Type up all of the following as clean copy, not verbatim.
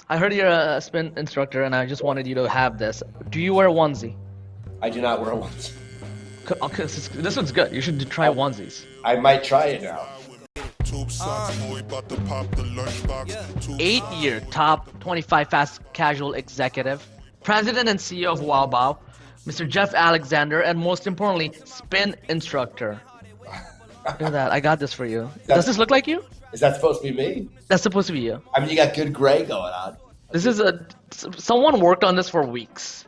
I heard you're a spin instructor, and I just wanted you to have this. Do you wear onesie? I do not wear ones. Okay, this one's good. You should try onesies. I might try it now. 8-year top 25 fast casual executive, president and CEO of Wow Bao, Mr. Geoff Alexander, and most importantly, spin instructor. Look at that. I got this for you. Does this look like you? Is that supposed to be me? That's supposed to be you. I mean, you got good gray going on. This is someone worked on this for weeks.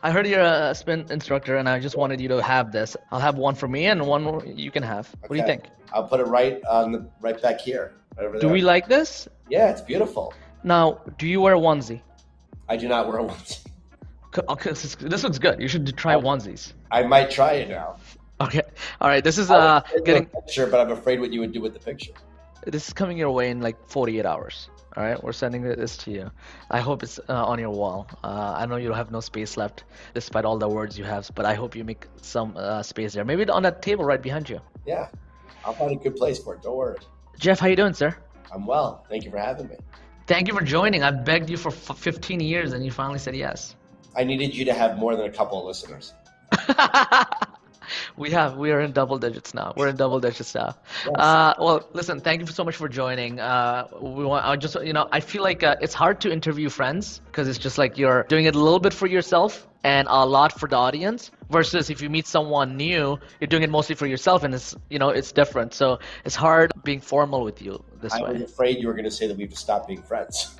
I heard you're a spin instructor, and I just wanted you to have this. I'll have one for me and one more you can have. What do you think? I'll put it right back here, right over there. Do we like this? Yeah, it's beautiful. Now, do you wear onesie? I do not wear ones. Okay, this looks good. You should try onesies. I might try it now. Okay. All right. This is getting a picture, but I'm afraid what you would do with the picture. This is coming your way in like 48 hours. All right, we're sending this to you. I hope it's on your wall. I know you have no space left, despite all the words you have, but I hope you make some space there. Maybe on that table right behind you. Yeah, I'll find a good place for it. Don't worry. Geoff, how you doing, sir? I'm well. Thank you for having me. Thank you for joining. I've begged you for 15 years, and you finally said yes. I needed you to have more than a couple of listeners. We are in double digits now. Yes. Well, listen, thank you so much for joining. I feel like it's hard to interview friends because it's just like you're doing it a little bit for yourself and a lot for the audience versus if you meet someone new, you're doing it mostly for yourself and it's different. So it's hard being formal with you this way. I was afraid you were going to say that we've stopped being friends.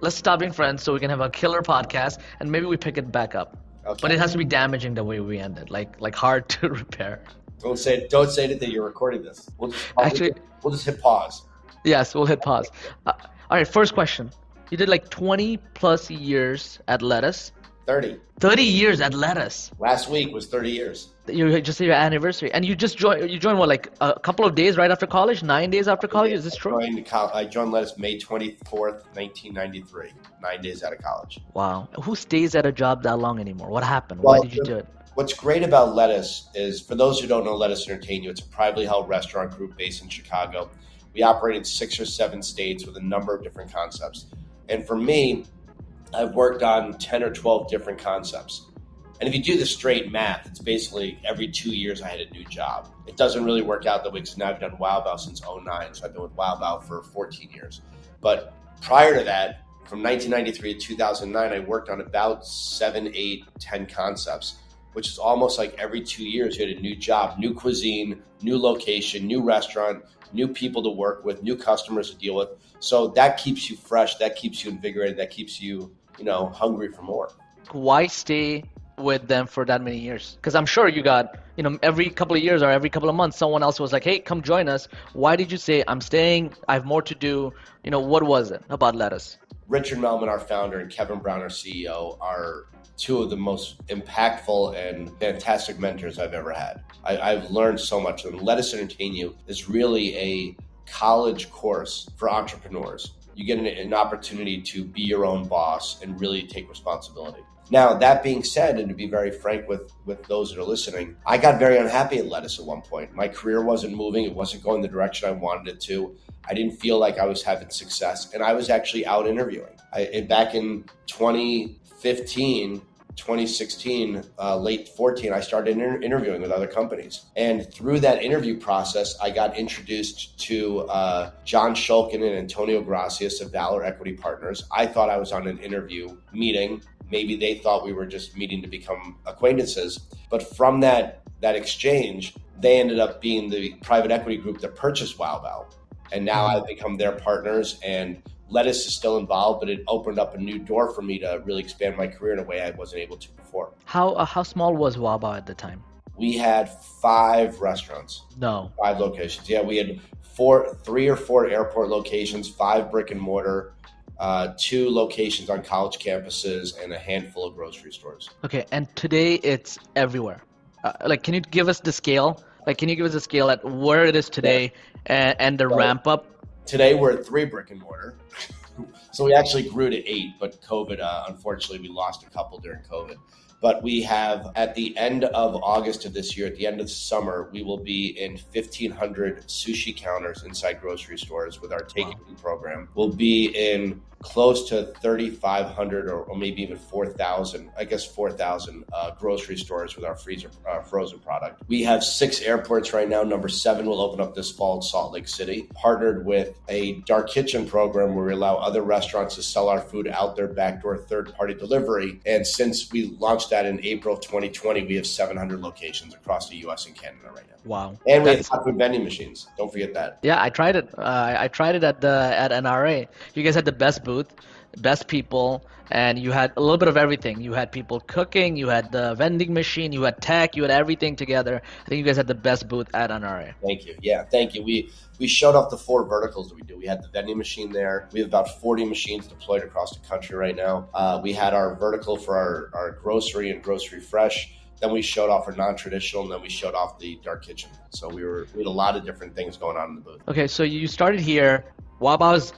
Let's stop being friends so we can have a killer podcast and maybe we pick it back up. Okay. But it has to be damaging the way we ended, like hard to repair. Don't say that you're recording this. We'll just hit pause. Yes, we'll hit pause. All right, first question. You did like 20 plus years at Lettuce. 30. 30 years at Lettuce. Last week was 30 years. You just your anniversary, and you joined what, like a couple of days right after college, 9 days after college. Is this true? I joined Lettuce May 24th, 1993. 9 days out of college. Wow. Who stays at a job that long anymore? What happened? Why did you do it? What's great about Lettuce is, for those who don't know Lettuce Entertain You, it's a privately held restaurant group based in Chicago. We operate in 6 or 7 states with a number of different concepts. And for me, I've worked on 10 or 12 different concepts. And if you do the straight math, it's basically every 2 years I had a new job. It doesn't really work out that way because now I've done Wow Bao since 2009. So I've been with Wow Bao for 14 years. But prior to that, from 1993 to 2009, I worked on about 7, 8, 10 concepts, which is almost like every 2 years you had a new job, new cuisine, new location, new restaurant, new people to work with, new customers to deal with. So that keeps you fresh, that keeps you invigorated, that keeps you, hungry for more. Why stay with them for that many years? Because I'm sure you got, every couple of years or every couple of months, someone else was like, hey, come join us. Why did you say, I'm staying, I have more to do? What was it about Lettuce? Richard Melman, our founder, and Kevin Brown, our CEO, are two of the most impactful and fantastic mentors I've ever had. I've learned so much. And Lettuce Entertain You is really a college course for entrepreneurs. You get an opportunity to be your own boss and really take responsibility. Now, that being said, and to be very frank with those that are listening, I got very unhappy at Lettuce at one point. My career wasn't moving. It wasn't going the direction I wanted it to. I didn't feel like I was having success. And I was actually out interviewing. Back in 2015, 2016, late 14, I started interviewing with other companies. And through that interview process, I got introduced to John Shulkin and Antonio Gracias of Valor Equity Partners. I thought I was on an interview meeting. Maybe they thought we were just meeting to become acquaintances. But from that exchange, they ended up being the private equity group that purchased Wow Bao. And now I've become their partners, and Lettuce is still involved, but it opened up a new door for me to really expand my career in a way I wasn't able to before. How small was Wow Bao at the time? We had 5 restaurants. No. 5 locations. Yeah, we had 3 or 4 airport locations, 5 brick and mortar, 2 locations on college campuses, and a handful of grocery stores. Okay, and today it's everywhere. Can you give us the scale? Can you give us a scale at where it is today and the ramp up? Today we're at 3 brick and mortar. So we actually grew to 8, but COVID, unfortunately, we lost a couple during COVID. But we have, at the end of August of this year, at the end of summer, we will be in 1,500 sushi counters inside grocery stores with our Take It In program. We'll be in close to 3,500 or maybe even 4,000, 4,000 grocery stores with our frozen product. We have 6 airports right now. Number 7 will open up this fall in Salt Lake City. Partnered with a dark kitchen program where we allow other restaurants to sell our food out their backdoor third-party delivery. And since we launched that in April of 2020, we have 700 locations across the U.S. and Canada right now. Wow. And we have hot food vending machines. Don't forget that. Yeah, I tried it. I tried it at NRA. You guys had the best booth, best people, and you had a little bit of everything. You had people cooking, you had the vending machine, you had tech, you had everything together. I think you guys had the best booth at NRA. Thank you. Yeah, thank you. We showed off the 4 verticals that we do. We had the vending machine there. We have about 40 machines deployed across the country right now. We had our vertical for our grocery and grocery fresh. Then we showed off our non-traditional, and then we showed off the dark kitchen. So we had a lot of different things going on in the booth. Okay, so you started here. Wow Bao's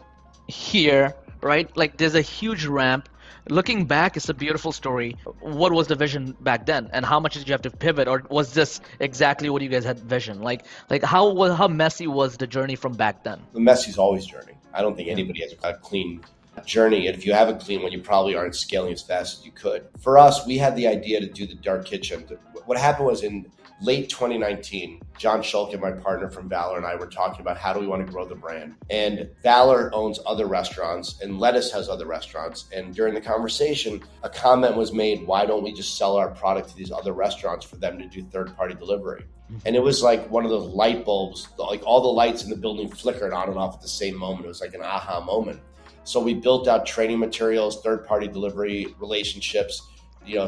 here, right? Like, there's a huge ramp. Looking back, it's a beautiful story. What was the vision back then, and how much did you have to pivot, or was this exactly what you guys had vision? Like how messy was the journey from back then? The messy is always journey. I don't think anybody has a clean journey. And if you have a clean one, you probably aren't scaling as fast as you could. For us, we had the idea to do the dark kitchen. What happened was in late 2019, John Schulke, my partner from Valor, and I were talking about how do we want to grow the brand. And Valor owns other restaurants, and Lettuce has other restaurants. And during the conversation, a comment was made, why don't we just sell our product to these other restaurants for them to do third-party delivery? And it was like one of those light bulbs, like all the lights in the building flickered on and off at the same moment. It was like an aha moment. So we built out training materials, third-party delivery relationships,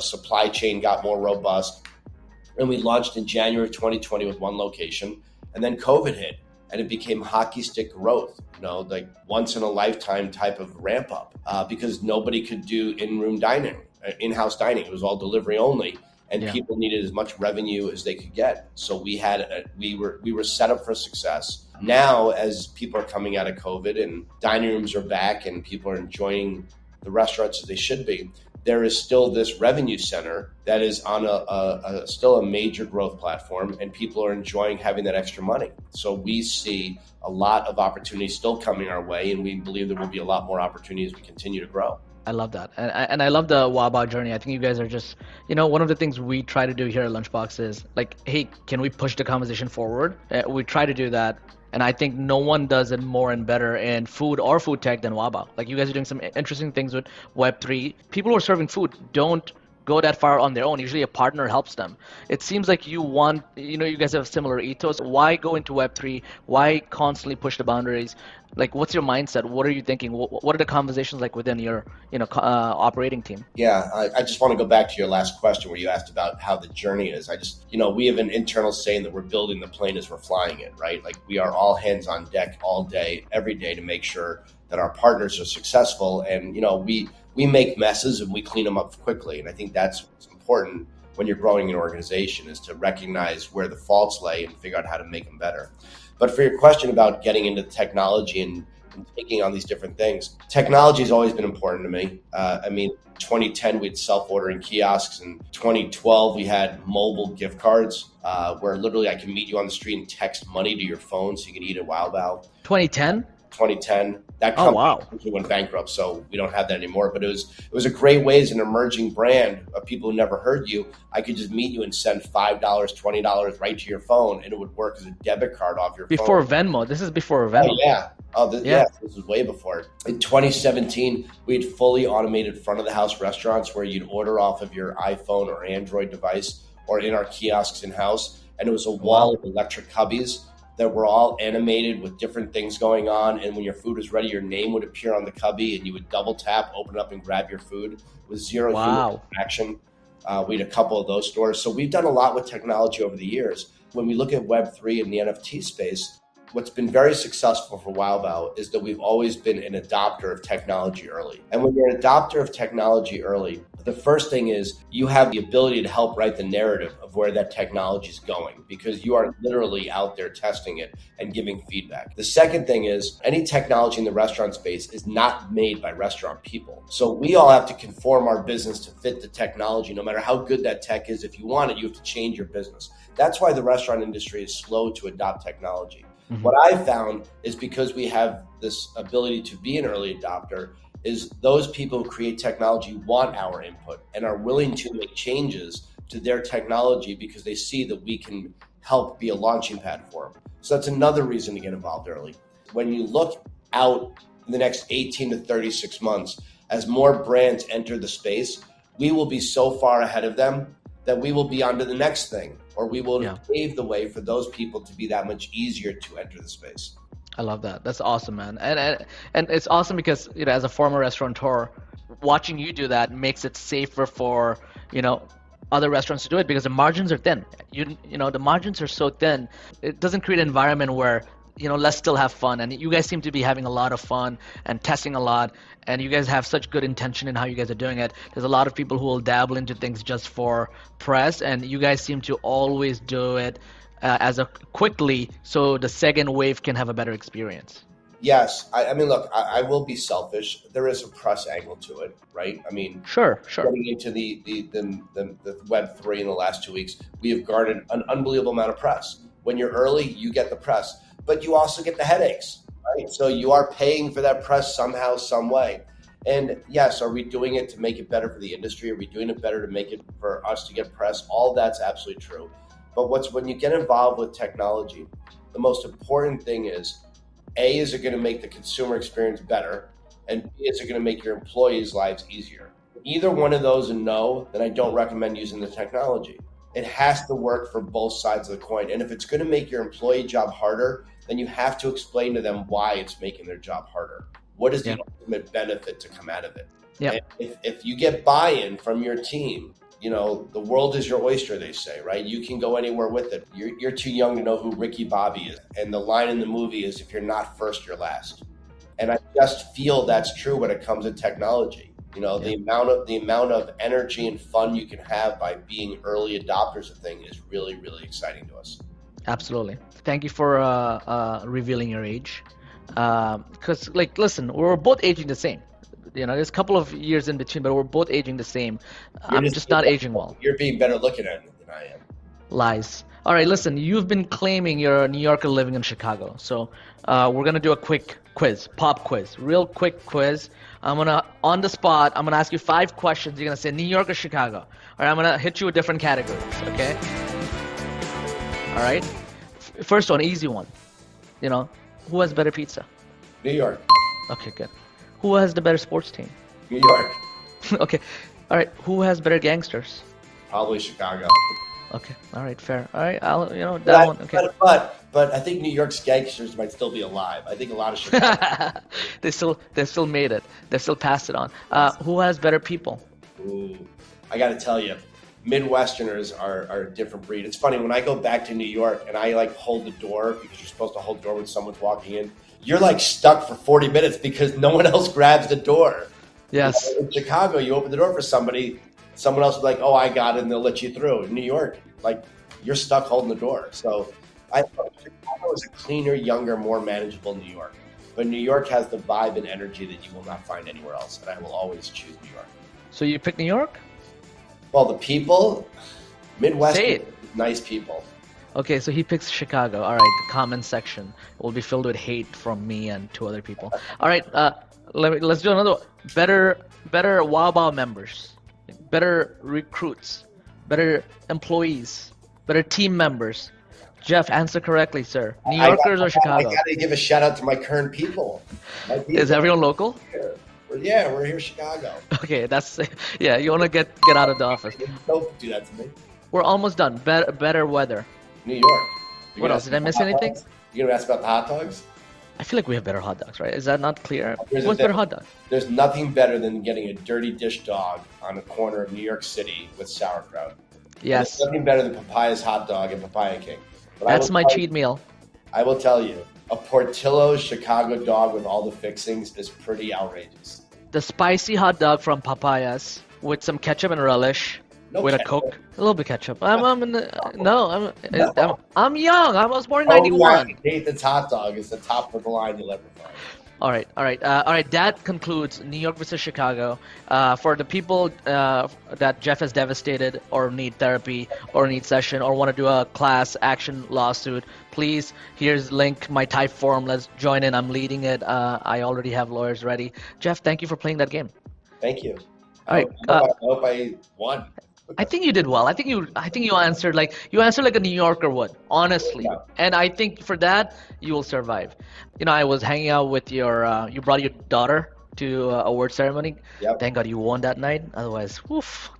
supply chain got more robust. And we launched in January of 2020 with 1 location. And then COVID hit and it became hockey stick growth, like once in a lifetime type of ramp up because nobody could do in-room dining, in-house dining. It was all delivery only. And people needed as much revenue as they could get. So we were set up for success. Now, as people are coming out of COVID and dining rooms are back and people are enjoying the restaurants as they should be, there is still this revenue center that is on still a major growth platform, and people are enjoying having that extra money. So we see a lot of opportunities still coming our way, and we believe there will be a lot more opportunities as we continue to grow. I love that. And I love the Wow Bao journey. I think you guys are just, one of the things we try to do here at Lunchbox is like, hey, can we push the conversation forward? We try to do that. And I think no one does it more and better in food or food tech than Wow Bao. Like, you guys are doing some interesting things with Web3. People who are serving food don't go that far on their own. Usually a partner helps them. It seems like you guys have a similar ethos. Why go into Web3? Why constantly push the boundaries? Like, what's your mindset? What are you thinking? What are the conversations like within your, operating team? Yeah, I just want to go back to your last question where you asked about how the journey is. We have an internal saying that we're building the plane as we're flying it, right? Like, we are all hands on deck all day, every day to make sure that our partners are successful. And, we make messes and we clean them up quickly. And I think that's what's important when you're growing an organization, is to recognize where the faults lay and figure out how to make them better. But for your question about getting into technology and taking on these different things, technology has always been important to me. 2010, we had self-ordering kiosks. In 2012, we had mobile gift cards where literally I can meet you on the street and text money to your phone so you can eat at Wow Bao. 2010. That company went bankrupt, so we don't have that anymore. But it was a great way as an emerging brand of people who never heard you. I could just meet you and send $5, $20 right to your phone, and it would work as a debit card off your phone. Before Venmo. This is before Venmo. This is way before. In 2017, we had fully automated front of the house restaurants where you'd order off of your iPhone or Android device or in our kiosks in house, and it was a wall of electric cubbies that were all animated with different things going on. And when your food was ready, your name would appear on the cubby and you would double tap, open it up and grab your food with zero human interaction. We had a couple of those stores. So we've done a lot with technology over the years. When we look at Web3 and the NFT space, what's been very successful for Wow Bao is that we've always been an adopter of technology early. And when you're an adopter of technology early, The first thing is you have the ability to help write the narrative of where that technology is going because you are literally out there testing it and giving feedback. The second thing is any technology in the restaurant space is not made by restaurant people. So we all have to conform our business to fit the technology. No matter how good that tech is, if you want it, you have to change your business. That's why the restaurant industry is slow to adopt technology. Mm-hmm. What I found is because we have this ability to be an early adopter, is those people who create technology want our input and are willing to make changes to their technology because they see that we can help be a launching pad for them. So that's another reason to get involved early. When you look out in the next 18 to 36 months, as more brands enter the space, we will be so far ahead of them that we will be on to the next thing, or we will pave the way for those people to be that much easier to enter the space. I love that. That's awesome, man. And it's awesome because, as a former restaurateur, watching you do that makes it safer for, other restaurants to do it because the margins are thin. The margins are so thin. It doesn't create an environment where, let's still have fun. And you guys seem to be having a lot of fun and testing a lot. And you guys have such good intention in how you guys are doing it. There's a lot of people who will dabble into things just for press, and you guys seem to always do it as a quickly so the second wave can have a better experience. Yes. I mean, look, I will be selfish. There is a press angle to it, right? I mean, sure. Getting into the Web3 in the last 2 weeks, we have garnered an unbelievable amount of press. When you're early, you get the press, but you also get the headaches, right? So you are paying for that press somehow, some way. And yes, are we doing it to make it better for the industry? Are we doing it better to make it for us to get press? All that's absolutely true. But when you get involved with technology, the most important thing is, A, is it going to make the consumer experience better? And B, is it going to make your employees' lives easier? Either one of those and no, then I don't recommend using the technology. It has to work for both sides of the coin. And if it's going to make your employee job harder, then you have to explain to them why it's making their job harder. What is the ultimate benefit to come out of it? Yeah. If you get buy-in from your team, the world is your oyster, they say, right? You can go anywhere with it. You're too young to know who Ricky Bobby is. And the line in the movie is, if you're not first, you're last. And I just feel that's true when it comes to technology. The amount of energy and fun you can have by being early adopters of things is really, really exciting to us. Absolutely. Thank you for revealing your age. Because, listen, we're both aging the same. There's a couple of years in between, but we're both aging the same. I'm just not aging well. You're being better looking at it than I am. Lies. All right, listen, you've been claiming you're a New Yorker living in Chicago. So we're going to do a quick quiz, pop quiz, real quick quiz. On the spot, I'm going to ask you 5 questions. You're going to say New York or Chicago. All right, I'm going to hit you with different categories, okay? All right. First one, easy one. Who has better pizza? New York. Okay, good. Who has the better sports team? New York. Okay. All right. Who has better gangsters? Probably Chicago. Okay. All right. Fair. All right. One. Okay. But I think New York's gangsters might still be alive. I think a lot of Chicago. they still made it. They still passed it on. Who has better people? Ooh, I got to tell you, Midwesterners are a different breed. It's funny when I go back to New York and I hold the door because you're supposed to hold the door when someone's walking in. You're stuck for 40 minutes because no one else grabs the door. Yes. In Chicago, you open the door for somebody, someone else is like, oh, I got it, and they'll let you through. In New York, you're stuck holding the door. So I thought Chicago is a cleaner, younger, more manageable New York. But New York has the vibe and energy that you will not find anywhere else, and I will always choose New York. So you pick New York? Well, the people, Midwest, nice people. Okay, so he picks Chicago. All right, the comment section will be filled with hate from me and 2 other people. All right, let's do another one. Better Wow Bao members, better recruits, better employees, better team members. Geoff, answer correctly, sir. New Yorkers or Chicago? I got to give a shout out to my current people. Is everyone local? Yeah, we're here in Chicago. Okay, you want to get out of the office. Don't do that to me. We're almost done. Better weather. New York. What else? Did I miss anything? You're going to ask about the hot dogs? I feel like we have better hot dogs, right? Is that not clear? What's better hot dog? There's nothing better than getting a dirty dish dog on the corner of New York City with sauerkraut. Yes. There's nothing better than Papaya's hot dog and Papaya King. But that's my cheat meal. I will tell you, a Portillo's Chicago dog with all the fixings is pretty outrageous. The spicy hot dog from Papaya's with some ketchup and relish. No With a ketchup. Coke, a little bit ketchup. I'm young. I was born in Oh, '91. yeah, Nathan's hot dog is the top of the line you'll ever find. All right. That concludes New York versus Chicago. For the people that Geoff has devastated, or need therapy, or need session, or want to do a class action lawsuit, please, here's link my type form. Let's join in. I'm leading it. I already have lawyers ready. Geoff, thank you for playing that game. Thank you. All right. I hope I won. I think you did well. I think you answered like a New Yorker would, honestly. Yeah. And I think for that you will survive. I was hanging out with you brought your daughter to award ceremony. Yep. Thank God you won that night. Otherwise,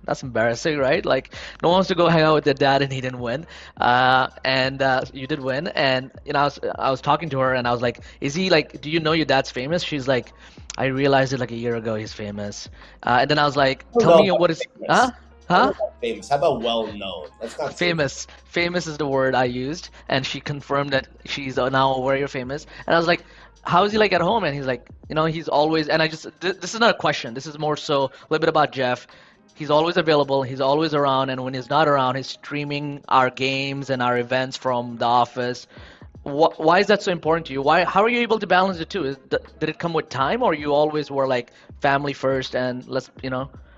that's embarrassing, right? Like no one wants to go hang out with their dad and he didn't win. And you did win. And I was talking to her and I was like, "Is he like? Do you know your dad's famous?" She's like, "I realized it like a year ago. He's famous." And then I was like, "Tell me what is famous. Huh? Famous. How about well known? That's not famous. Famous is the word I used, and she confirmed that she's now aware you're famous. And I was like, "How is he like at home?" And he's like, he's always. And I just this is not a question. This is more so a little bit about Geoff. He's always available. He's always around, and when he's not around, he's streaming our games and our events from the office. Why is that so important to you? How are you able to balance the two? Did it come with time, or you always were like family first and let's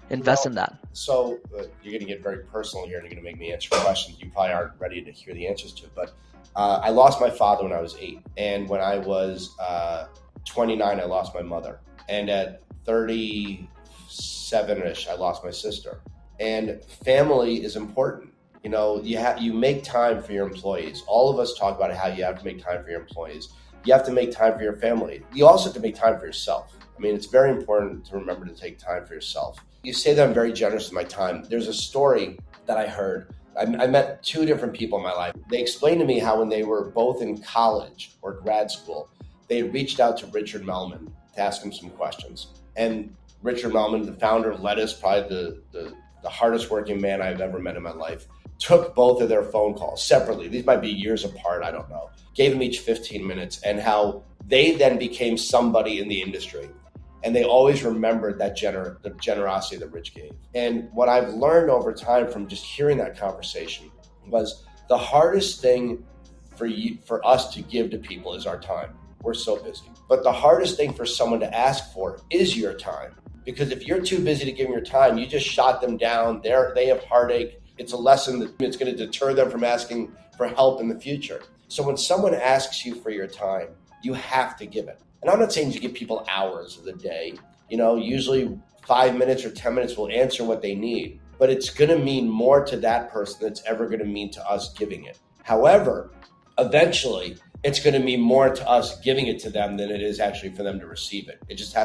invest in that? So you're going to get very personal here, and you're going to make me answer questions you probably aren't ready to hear the answers to. But I lost my father when I was 8, and when I was 29, I lost my mother, and at 37ish, I lost my sister. And family is important. You make time for your employees. All of us talk about how you have to make time for your employees. You have to make time for your family. You also have to make time for yourself. I mean, it's very important to remember to take time for yourself. You say that I'm very generous with my time. There's a story that I heard. I met 2 different people in my life. They explained to me how when they were both in college or grad school, they reached out to Richard Melman to ask him some questions. And Richard Melman, the founder of Lettuce, probably the hardest working man I've ever met in my life, took both of their phone calls separately. These might be years apart, I don't know. Gave them each 15 minutes, and how they then became somebody in the industry. And they always remembered the generosity that Rich gave. And what I've learned over time from just hearing that conversation was the hardest thing for us to give to people is our time. We're so busy. But the hardest thing for someone to ask for is your time. Because if you're too busy to give them your time, you just shot them down. They have heartache. It's a lesson that it's going to deter them from asking for help in the future. So when someone asks you for your time, you have to give it. And I'm not saying you give people hours of the day. Usually 5 minutes or 10 minutes will answer what they need. But it's going to mean more to that person than it's ever going to mean to us giving it. However, eventually, it's going to mean more to us giving it to them than it is actually for them to receive it. It just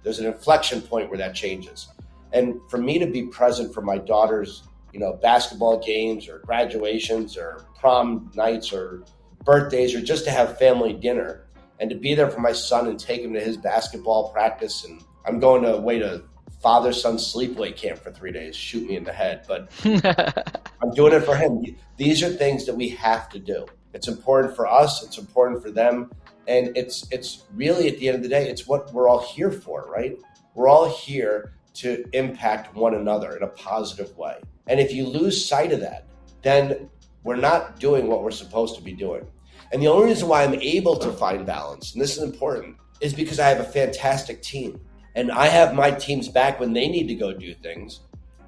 there's an inflection point where that changes. And for me to be present for my daughter's, basketball games or graduations or prom nights or birthdays, or just to have family dinner, and to be there for my son and take him to his basketball practice. And I'm going away to father-son sleepaway camp for 3 days. Shoot me in the head. But I'm doing it for him. These are things that we have to do. It's important for us. It's important for them. And it's really, at the end of the day, it's what we're all here for, right? We're all here to impact one another in a positive way. And if you lose sight of that, then we're not doing what we're supposed to be doing. And the only reason why I'm able to find balance, and this is important, is because I have a fantastic team. And I have my team's back when they need to go do things,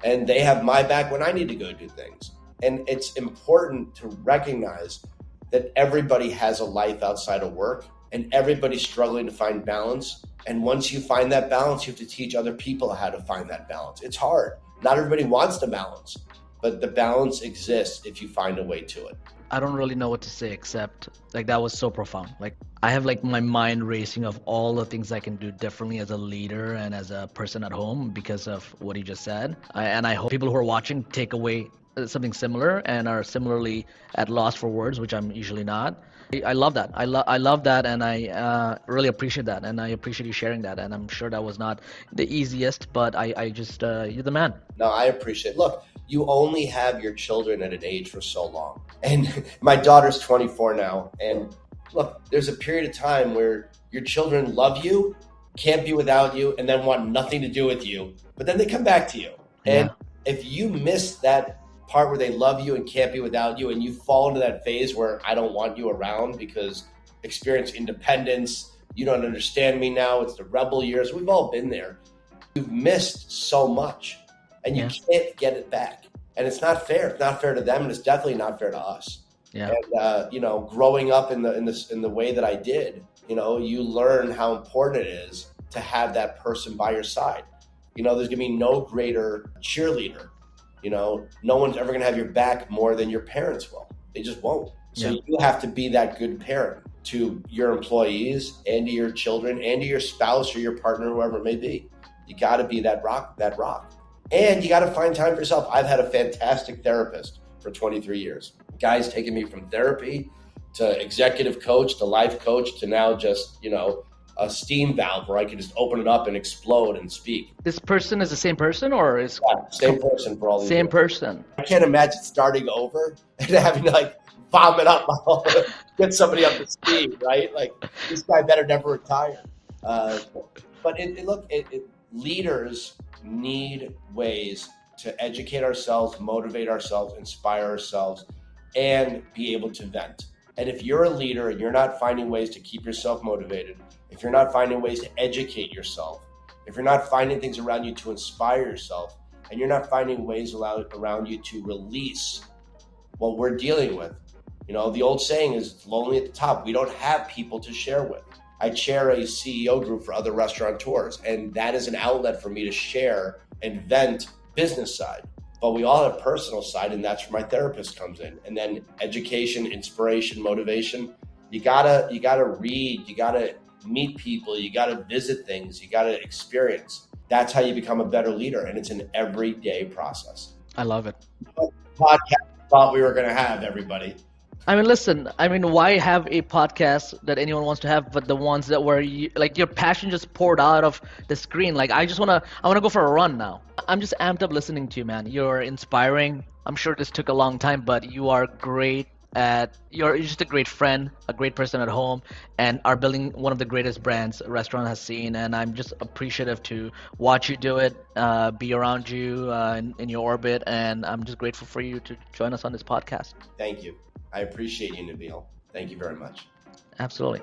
and they have my back when I need to go do things. And it's important to recognize that everybody has a life outside of work, and everybody's struggling to find balance. And once you find that balance, you have to teach other people how to find that balance. It's hard. Not everybody wants the balance, but the balance exists if you find a way to it. I don't really know what to say except that was so profound. I have my mind racing of all the things I can do differently as a leader and as a person at home because of what he just said. And I hope people who are watching take away something similar and are similarly at loss for words, which I'm usually not. I love that. I love that, and I really appreciate that, and I appreciate you sharing that. And I'm sure that was not the easiest, but I just you're the man. No, I appreciate it. Look, you only have your children at an age for so long. And my daughter's 24 now. And look, there's a period of time where your children love you, can't be without you, and then want nothing to do with you. But then they come back to you. And if you miss that part where they love you and can't be without you, and you fall into that phase where I don't want you around because experience independence, you don't understand me now, it's the rebel years, we've all been there. You've missed so much and you can't get it back. And it's not fair. It's not fair to them, and it's definitely not fair to us. And growing up in the way that I did, you learn how important it is to have that person by your side. There's gonna be no greater cheerleader. No one's ever gonna have your back more than your parents will. They just won't. So you have to be that good parent to your employees and to your children and to your spouse or your partner, whoever it may be. You got to be that rock. And you got to find time for yourself. I've had a fantastic therapist for 23 years. Guys taking me from therapy to executive coach to life coach to now just, a steam valve where I can just open it up and explode and speak. This person is the same person, or is same person for all these same years. Person? I can't imagine starting over and having to vomit up my whole, get somebody up to speed, right? Like, this guy better never retire. But leaders need ways to educate ourselves, motivate ourselves, inspire ourselves, and be able to vent. And if you're a leader and you're not finding ways to keep yourself motivated, if you're not finding ways to educate yourself, if you're not finding things around you to inspire yourself, and you're not finding ways around you to release what we're dealing with, the old saying is lonely at the top. We don't have people to share with. I chair a CEO group for other restaurateurs, and that is an outlet for me to share and vent business side. But we all have personal side, and that's where my therapist comes in. And then education, inspiration, motivation. You gotta read, you gotta meet people, you gotta visit things, you gotta experience. That's how you become a better leader, and it's an everyday process. I love it. Podcast thought we were gonna have, everybody. Listen, why have a podcast that anyone wants to have, but the ones that were your passion just poured out of the screen? I want to go for a run now. I'm just amped up listening to you, man. You're inspiring. I'm sure this took a long time, but you are great you're just a great friend, a great person at home, and are building one of the greatest brands a restaurant has seen. And I'm just appreciative to watch you do it, be around you in your orbit. And I'm just grateful for you to join us on this podcast. Thank you. I appreciate you, Nabil. Thank you very much. Absolutely.